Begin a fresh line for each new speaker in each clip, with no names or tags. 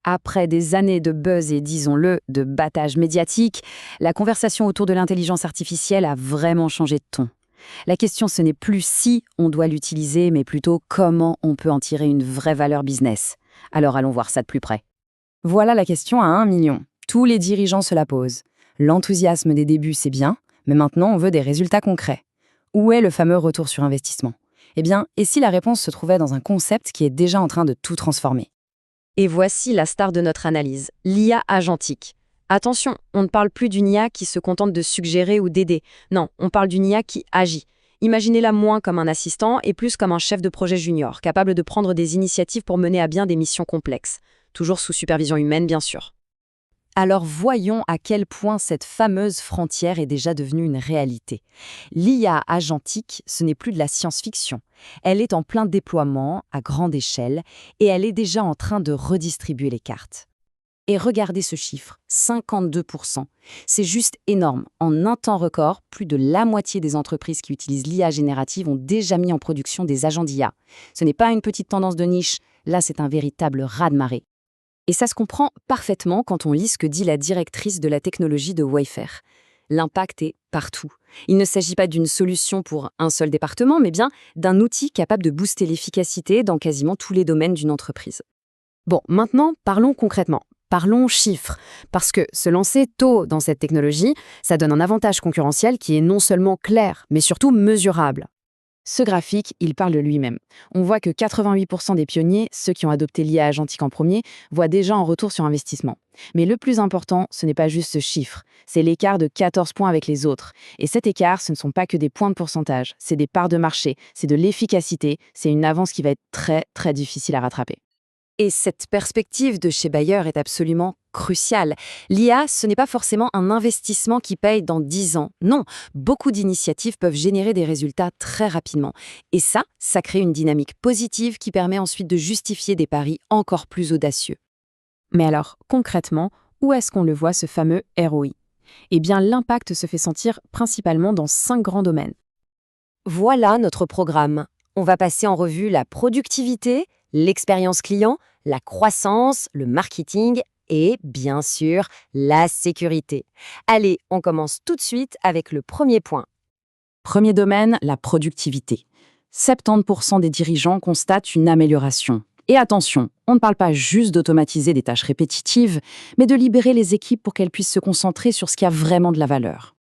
Après des années de buzz et, disons-le, de battage médiatique, la conversation autour de l'intelligence artificielle a vraiment changé de ton. La question, ce n'est plus si on doit l'utiliser, mais plutôt comment on peut en tirer une vraie valeur business. Alors allons voir ça de plus près. Voilà la question à 1 million. Tous les dirigeants se la posent. L'enthousiasme des débuts, c'est bien, mais maintenant on veut des résultats concrets. Où est le fameux retour sur investissement? Eh bien, et si la réponse se trouvait dans un concept qui est déjà en train de tout transformer?
Et voici la star de notre analyse, l'IA agentique. Attention, on ne parle plus d'une IA qui se contente de suggérer ou d'aider. Non, on parle d'une IA qui agit. Imaginez-la moins comme un assistant et plus comme un chef de projet junior, capable de prendre des initiatives pour mener à bien des missions complexes. Toujours sous supervision humaine, bien sûr.
Alors voyons à quel point cette fameuse frontière est déjà devenue une réalité. L'IA agentique, ce n'est plus de la science-fiction. Elle est en plein déploiement, à grande échelle, et elle est déjà en train de redistribuer les cartes. Et regardez ce chiffre, 52%. C'est juste énorme. En un temps record, plus de la moitié des entreprises qui utilisent l'IA générative ont déjà mis en production des agents d'IA. Ce n'est pas une petite tendance de niche, là c'est un véritable raz-de-marée. Et ça se comprend parfaitement quand on lit ce que dit la directrice de la technologie de Wayfair. L'impact est partout. Il ne s'agit pas d'une solution pour un seul département, mais bien d'un outil capable de booster l'efficacité dans quasiment tous les domaines d'une entreprise. Bon, maintenant, parlons concrètement. Parlons chiffres, parce que se lancer tôt dans cette technologie, ça donne un avantage concurrentiel qui est non seulement clair, mais surtout mesurable. Ce graphique, il parle de lui-même. On voit que 88% des pionniers, ceux qui ont adopté l'IA agentique en premier, voient déjà un retour sur investissement. Mais le plus important, ce n'est pas juste ce chiffre, c'est l'écart de 14 points avec les autres. Et cet écart, ce ne sont pas que des points de pourcentage, c'est des parts de marché, c'est de l'efficacité, c'est une avance qui va être très, très difficile à rattraper. Et cette perspective de chez Bayer est absolument cruciale. L'IA, ce n'est pas forcément un investissement qui paye dans 10 ans. Non, beaucoup d'initiatives peuvent générer des résultats très rapidement. Et ça crée une dynamique positive qui permet ensuite de justifier des paris encore plus audacieux. Mais alors, concrètement, où est-ce qu'on le voit ce fameux ROI? Eh bien, l'impact se fait sentir principalement dans 5 grands domaines.
Voilà notre programme. On va passer en revue la productivité, l'expérience client, la croissance, le marketing et, bien sûr, la sécurité. Allez, on commence tout de suite avec le premier point.
Premier domaine, la productivité. 70% des dirigeants constatent une amélioration. Et attention, on ne parle pas juste d'automatiser des tâches répétitives, mais de libérer les équipes pour qu'elles puissent se concentrer sur ce qui a vraiment de la valeur.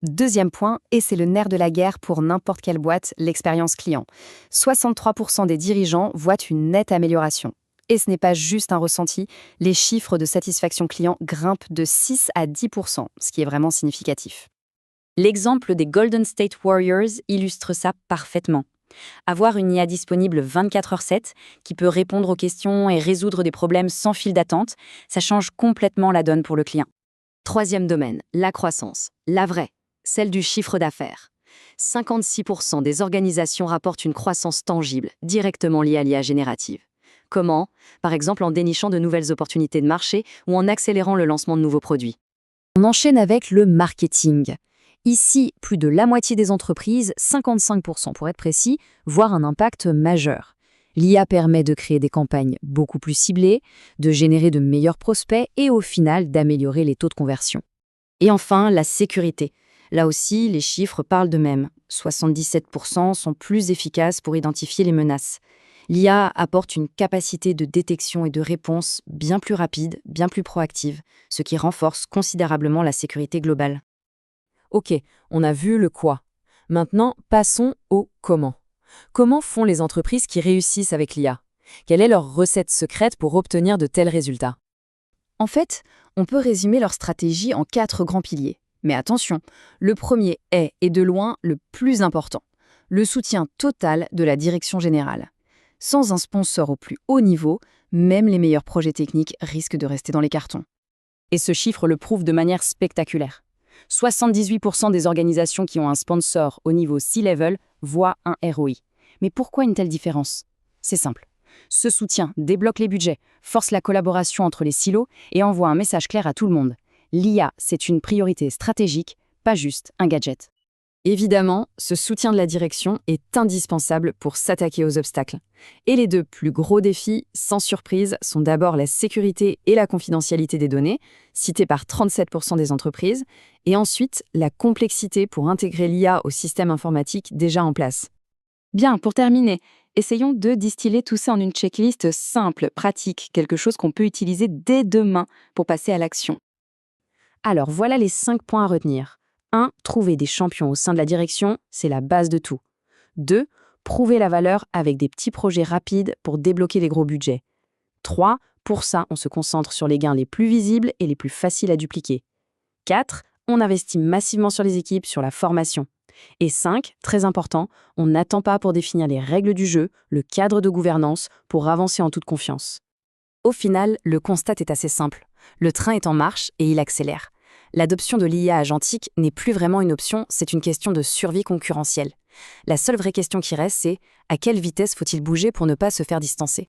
Deuxième point, et c'est le nerf de la guerre pour n'importe quelle boîte, l'expérience client. 63% des dirigeants voient une nette amélioration. Et ce n'est pas juste un ressenti, les chiffres de satisfaction client grimpent de 6 à 10%, ce qui est vraiment significatif. L'exemple des Golden State Warriors illustre ça parfaitement. Avoir une IA disponible 24h/7, qui peut répondre aux questions et résoudre des problèmes sans fil d'attente, ça change complètement la donne pour le client. Troisième domaine, la croissance, la vraie. Celle du chiffre d'affaires. 56% des organisations rapportent une croissance tangible, directement liée à l'IA générative. Comment? Par exemple en dénichant de nouvelles opportunités de marché ou en accélérant le lancement de nouveaux produits. On enchaîne avec le marketing. Ici, plus de la moitié des entreprises, 55% pour être précis, voient un impact majeur. L'IA permet de créer des campagnes beaucoup plus ciblées, de générer de meilleurs prospects et au final d'améliorer les taux de conversion. Et enfin, la sécurité. Là aussi, les chiffres parlent d'eux-mêmes. 77% sont plus efficaces pour identifier les menaces. L'IA apporte une capacité de détection et de réponse bien plus rapide, bien plus proactive, ce qui renforce considérablement la sécurité globale. Ok, on a vu le quoi. Maintenant, passons au comment. Comment font les entreprises qui réussissent avec l'IA? Quelle est leur recette secrète pour obtenir de tels résultats? En fait, on peut résumer leur stratégie en 4 grands piliers. Mais attention, le premier est, et de loin, le plus important. Le soutien total de la direction générale. Sans un sponsor au plus haut niveau, même les meilleurs projets techniques risquent de rester dans les cartons. Et ce chiffre le prouve de manière spectaculaire. 78% des organisations qui ont un sponsor au niveau C-level voient un ROI. Mais pourquoi une telle différence? C'est simple. Ce soutien débloque les budgets, force la collaboration entre les silos et envoie un message clair à tout le monde. L'IA, c'est une priorité stratégique, pas juste un gadget. Évidemment, ce soutien de la direction est indispensable pour s'attaquer aux obstacles. Et les deux plus gros défis, sans surprise, sont d'abord la sécurité et la confidentialité des données, citées par 37% des entreprises, et ensuite la complexité pour intégrer l'IA au système informatique déjà en place.
Bien, pour terminer, essayons de distiller tout ça en une checklist simple, pratique, quelque chose qu'on peut utiliser dès demain pour passer à l'action.
Alors voilà les 5 points à retenir. 1. Trouver des champions au sein de la direction, c'est la base de tout. 2. Prouver la valeur avec des petits projets rapides pour débloquer les gros budgets. 3. Pour ça, on se concentre sur les gains les plus visibles et les plus faciles à dupliquer. 4. On investit massivement sur les équipes, sur la formation. Et 5. Très important, on n'attend pas pour définir les règles du jeu, le cadre de gouvernance, pour avancer en toute confiance.
Au final, le constat est assez simple. Le train est en marche et il accélère. L'adoption de l'IA agentique n'est plus vraiment une option, c'est une question de survie concurrentielle. La seule vraie question qui reste, c'est à quelle vitesse faut-il bouger pour ne pas se faire distancer ?